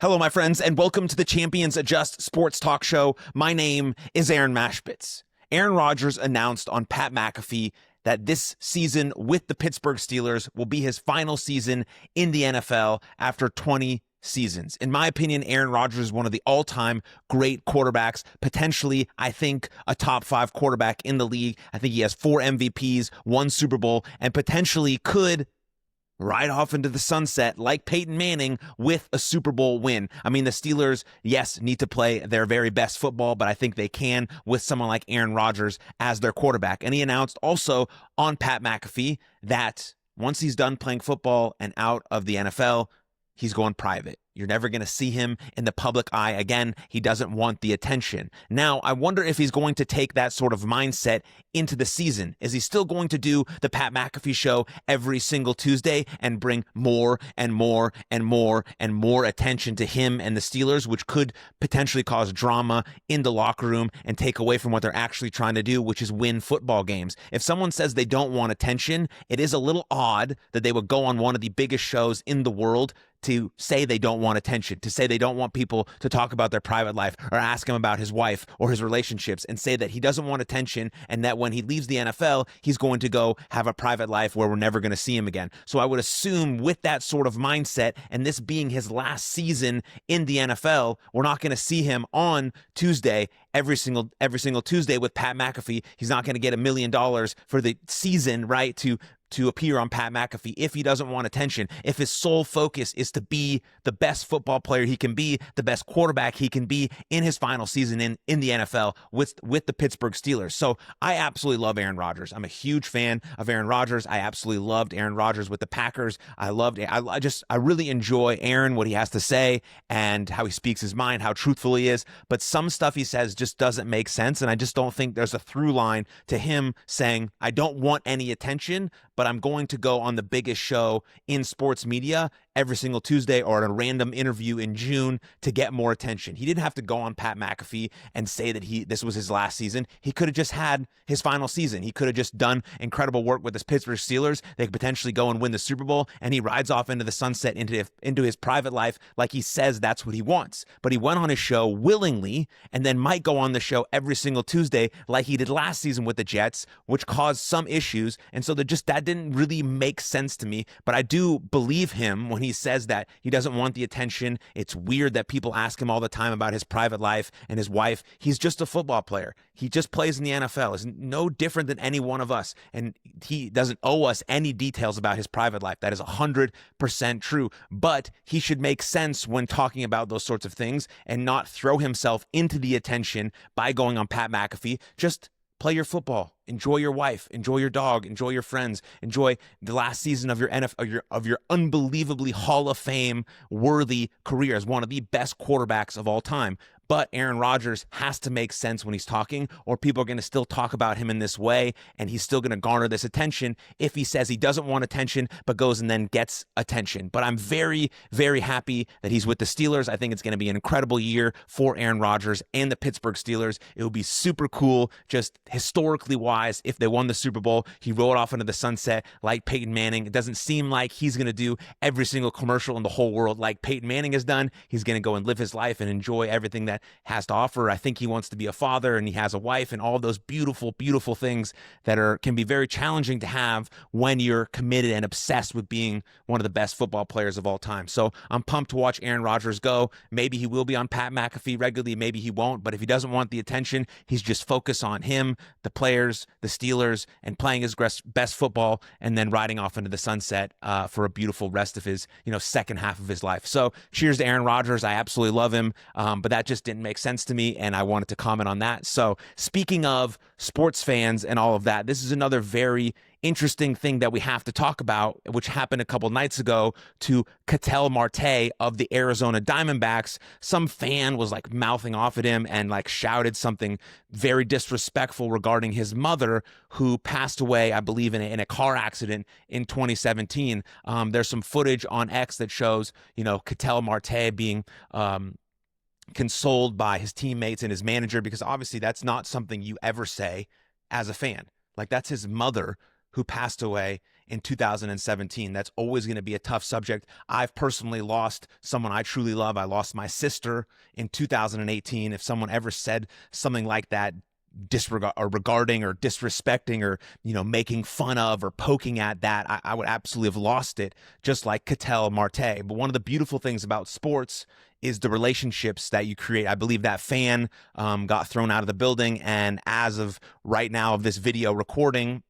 Hello, my friends, and welcome to the Champions Adjust Sports Talk Show. My name is Aaron Mashbitz. Aaron Rodgers announced on Pat McAfee that this season with the Pittsburgh Steelers will be his final season in the NFL after 20 seasons. In my opinion, Aaron Rodgers is one of the all-time great quarterbacks, potentially, I think, a top 5 quarterback in the league. I think he has 4 MVPs, 1 Super Bowl, and potentially could ride off into the sunset like Peyton Manning with a Super Bowl win. I mean, the Steelers, yes, need to play their very best football, but I think they can with someone like Aaron Rodgers as their quarterback. And he announced also on Pat McAfee that once he's done playing football and out of the NFL, he's going private. You're never going to see him in the public eye again. He doesn't want the attention. Now, I wonder if he's going to take that sort of mindset into the season. Is he still going to do the Pat McAfee show every single Tuesday and bring more and more and more and more attention to him and the Steelers, which could potentially cause drama in the locker room and take away from what they're actually trying to do, which is win football games? If someone says they don't want attention, it is a little odd that they would go on one of the biggest shows in the world to say they don't want attention, to say they don't want people to talk about their private life or ask him about his wife or his relationships, and say that he doesn't want attention and that when he leaves the NFL, he's going to go have a private life where we're never going to see him again. So I would assume with that sort of mindset and this being his last season in the NFL, we're not going to see him on Tuesday every single Tuesday with Pat McAfee. He's not going to get $1 million for the season, right, to appear on Pat McAfee if he doesn't want attention, if his sole focus is to be the best football player he can be, the best quarterback he can be in his final season in the NFL with the Pittsburgh Steelers. So I absolutely love Aaron Rodgers. I'm a huge fan of Aaron Rodgers. I absolutely loved Aaron Rodgers with the Packers. I really enjoy Aaron, what he has to say and how he speaks his mind, how truthful he is. But some stuff he says just doesn't make sense. And I just don't think there's a through line to him saying, I don't want any attention, but I'm going to go on the biggest show in sports media every single Tuesday or at a random interview in June to get more attention. He didn't have to go on Pat McAfee and say that this was his last season. He could have just had his final season. He could have just done incredible work with his Pittsburgh Steelers. They could potentially go and win the Super Bowl, and he rides off into the sunset into his private life like he says that's what he wants. But he went on his show willingly and then might go on the show every single Tuesday like he did last season with the Jets, which caused some issues. And so that didn't really make sense to me. But I do believe him when he says that he doesn't want the attention. It's weird that people ask him all the time about his private life and his wife. He's just a football player. He just plays in the NFL. Is no different than any one of us. And he doesn't owe us any details about his private life. That is 100% true. But he should make sense when talking about those sorts of things and not throw himself into the attention by going on Pat McAfee. Just play your football. Enjoy your wife, enjoy your dog, enjoy your friends, enjoy the last season of your of your unbelievably Hall of Fame worthy career as one of the best quarterbacks of all time. But Aaron Rodgers has to make sense when he's talking, or people are going to still talk about him in this way, and he's still going to garner this attention if he says he doesn't want attention, but goes and then gets attention. But I'm very, very happy that he's with the Steelers. I think it's going to be an incredible year for Aaron Rodgers and the Pittsburgh Steelers. It would be super cool, just historically wise, if they won the Super Bowl. He rode off into the sunset like Peyton Manning. It doesn't seem like he's going to do every single commercial in the whole world like Peyton Manning has done. He's going to go and live his life and enjoy everything that has to offer. I think he wants to be a father, and he has a wife, and all those beautiful, beautiful things that can be very challenging to have when you're committed and obsessed with being one of the best football players of all time. So I'm pumped to watch Aaron Rodgers go. Maybe he will be on Pat McAfee regularly, maybe he won't, but if he doesn't want the attention, he's just focused on him, the players, the Steelers, and playing his best football, and then riding off into the sunset for a beautiful rest of his second half of his life. So cheers to Aaron Rodgers. I absolutely love him, but that just didn't make sense to me, and I wanted to comment on that. So speaking of sports fans and all of that, this is another very interesting thing that we have to talk about, which happened a couple nights ago to Ketel Marte of the Arizona Diamondbacks. Some fan was like mouthing off at him and like shouted something very disrespectful regarding his mother, who passed away, I believe, in a car accident in 2017. There's some footage on X that shows, Ketel Marte being consoled by his teammates and his manager, because obviously that's not something you ever say as a fan. Like, that's his mother who passed away in 2017. That's always going to be a tough subject. I've personally lost someone I truly love. I lost my sister in 2018. If someone ever said something like that, regarding or disrespecting or making fun of or poking at that, I would absolutely have lost it, just like Ketel Marte. But one of the beautiful things about sports is the relationships that you create. I believe that fan got thrown out of the building, and as of right now of this video recording,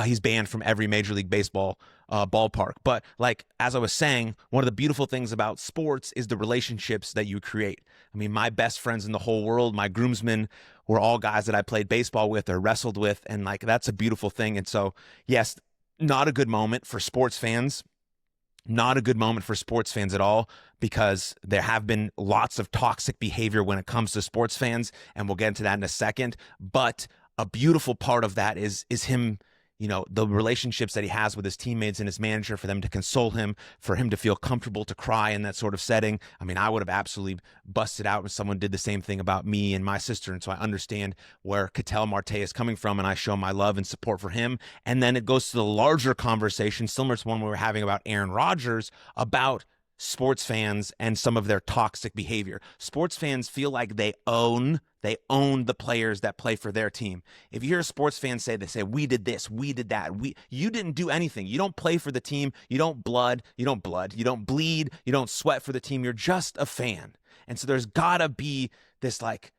he's banned from every Major League Baseball ballpark. But like, as I was saying, one of the beautiful things about sports is the relationships that you create. I mean, my best friends in the whole world, my groomsmen, were all guys that I played baseball with or wrestled with. And like, that's a beautiful thing. And so, yes, not a good moment for sports fans. Not a good moment for sports fans at all, because there have been lots of toxic behavior when it comes to sports fans. And we'll get into that in a second. But a beautiful part of that is him, the relationships that he has with his teammates and his manager, for them to console him, for him to feel comfortable to cry in that sort of setting. I mean, I would have absolutely busted out when someone did the same thing about me and my sister. And so I understand where Ketel Marte is coming from, and I show my love and support for him. And then it goes to the larger conversation, similar to one we were having about Aaron Rodgers, about sports fans and some of their toxic behavior. Sports fans feel like they own the players that play for their team. If you hear a sports fan say, they say, we did this, we did that. You didn't do anything. You don't play for the team. You don't bleed. You don't sweat for the team. You're just a fan. And so there's gotta be this like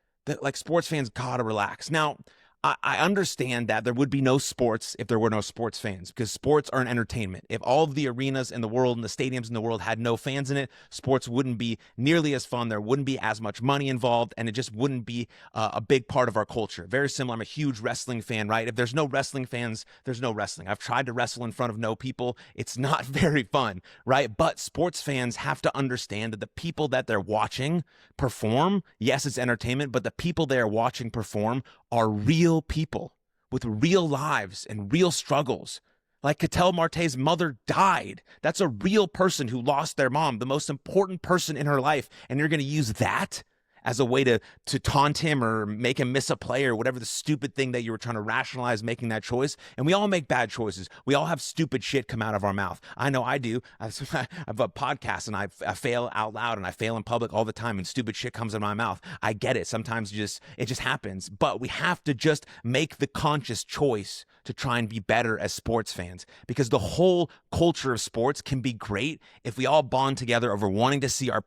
sports fans gotta relax. Now, I understand that there would be no sports if there were no sports fans, because sports are an entertainment. If all of the arenas in the world and the stadiums in the world had no fans in it, sports wouldn't be nearly as fun. There wouldn't be as much money involved, and it just wouldn't be a big part of our culture. Very similar. I'm a huge wrestling fan, right? If there's no wrestling fans, there's no wrestling. I've tried to wrestle in front of no people. It's not very fun, right? But sports fans have to understand that the people that they're watching perform, yes, it's entertainment, but the people they are watching perform are real people with real lives and real struggles. Like Ketel Marte's mother died. That's a real person who lost their mom, the most important person in her life. And you're going to use that as a way to taunt him or make him miss a play or whatever the stupid thing that you were trying to rationalize making that choice. And we all make bad choices. We all have stupid shit come out of our mouth. I know I do. I have a podcast and I fail out loud and I fail in public all the time and stupid shit comes out of my mouth. I get it. Sometimes it just happens. But we have to just make the conscious choice to try and be better as sports fans, because the whole culture of sports can be great if we all bond together over wanting to see our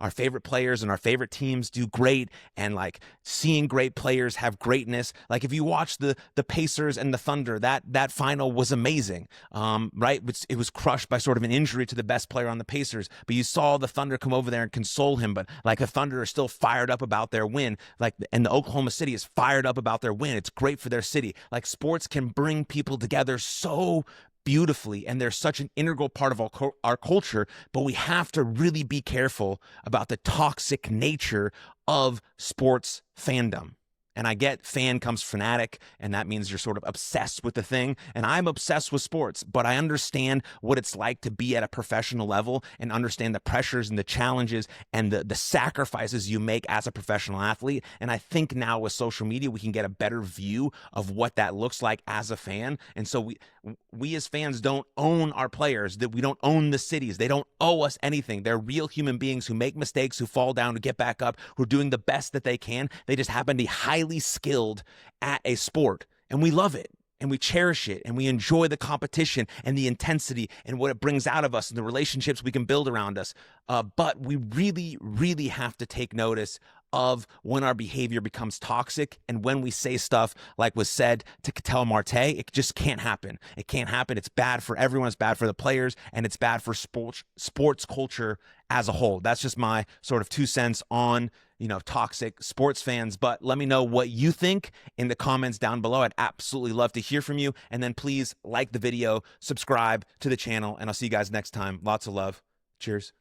favorite players and our favorite teams do great, and like seeing great players have greatness. Like if you watch the Pacers and the Thunder, that final was amazing, right? It was crushed by sort of an injury to the best player on the Pacers, but you saw the Thunder come over there and console him. But like the Thunder are still fired up about their win, and the Oklahoma City is fired up about their win. It's great for their city. Like sports can bring people together so beautifully, and they're such an integral part of our culture, but we have to really be careful about the toxic nature of sports fandom. And I get fan comes fanatic, and that means you're sort of obsessed with the thing. And I'm obsessed with sports, but I understand what it's like to be at a professional level and understand the pressures and the challenges and the sacrifices you make as a professional athlete. And I think now with social media, we can get a better view of what that looks like as a fan. And so we as fans don't own our players, that we don't own the cities. They don't owe us anything. They're real human beings who make mistakes, who fall down, who get back up, who are doing the best that they can. They just happen to be highly skilled at a sport, and we love it and we cherish it and we enjoy the competition and the intensity and what it brings out of us and the relationships we can build around us. But we really, really have to take notice of when our behavior becomes toxic and when we say stuff like was said to Ketel Marte. It just can't happen. It can't happen. It's bad for everyone. It's bad for the players, and it's bad for sports culture as a whole. That's just my sort of 2 cents on, toxic sports fans. But let me know what you think in the comments down below. I'd absolutely love to hear from you. And then please like the video, subscribe to the channel, and I'll see you guys next time. Lots of love. Cheers.